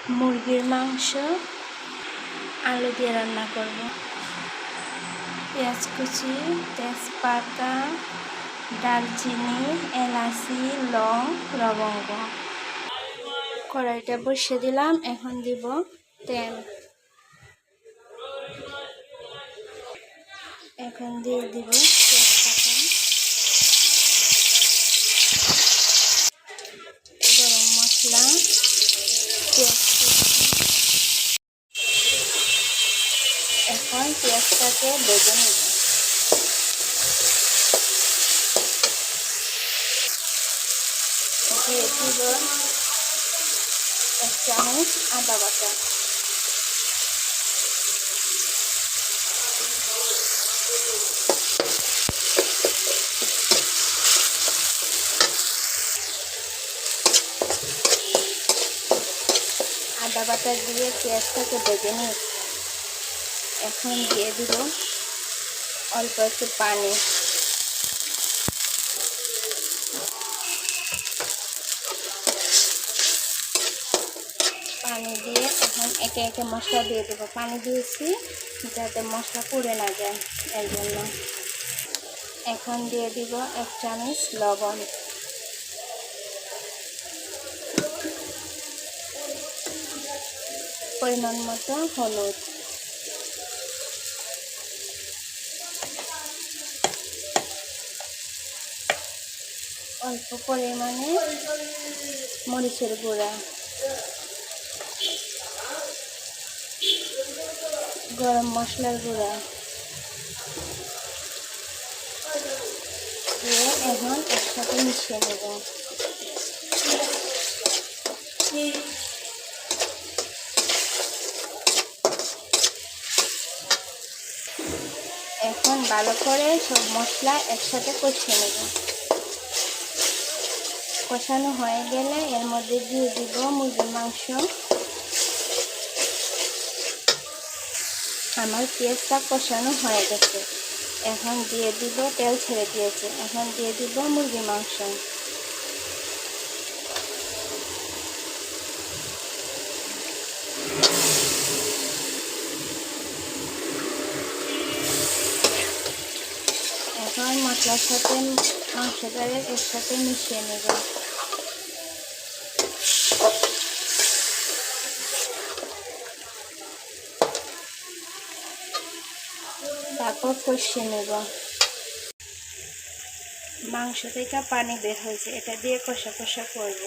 মুরগির মাংস আলু দিয়ে রান্না করব। পেঁয়াজ কুচি, তেজপাতা, দারচিনি, এলাচি, লং, লবঙ্গ। কড়াইটা বসিয়ে দিলাম। এখন দিব তেল। এখন দিয়ে দিব তেজপাতা, গরম মশলা, পেঁয়াজ কুচি। এখন পেঁয়াজটাকে ভেজে নেব। দিয়ে দিব 1 চামচ আদা বাটা, আদা বাটা দিয়ে পেঁয়াজটাকে ভেজে নিই। এখন দিয়ে দিব অল্প একটু পানি। পানি দিয়ে এখন একে একে মশলা দিয়ে দেবো। পানি দিয়েছি যাতে মশলা পুড়ে না যায়, এর জন্য। এখন দিয়ে দিব 1 চামচ লবণ, পরিমাণ মতো হলুদ, অল্প পরিমাণে মরিচের গুঁড়া, গরম মশলার গুঁড়া দিয়ে এখন একসাথে মিশিয়ে নেব। এখন ভালো করে সব মশলা একসাথে কষিয়ে নেব। কষানো হয়ে গেলে এর মধ্যে দিয়ে দিব মুরগির মাংস। আমার পেঁয়াজটা কষানো হয়ে গেছে। এখন দিয়ে দিব, তেল ছেড়ে দিয়েছে। এখন দিয়ে দিব মুরগির মাংস। এখন মশলার সাথে মাংসটাকে একসাথে মিশিয়ে নেব। তারপর কষিয়ে নেব। মাংস থেকে পানি বের হয়েছে, এটা দিয়ে কষা কষা করব।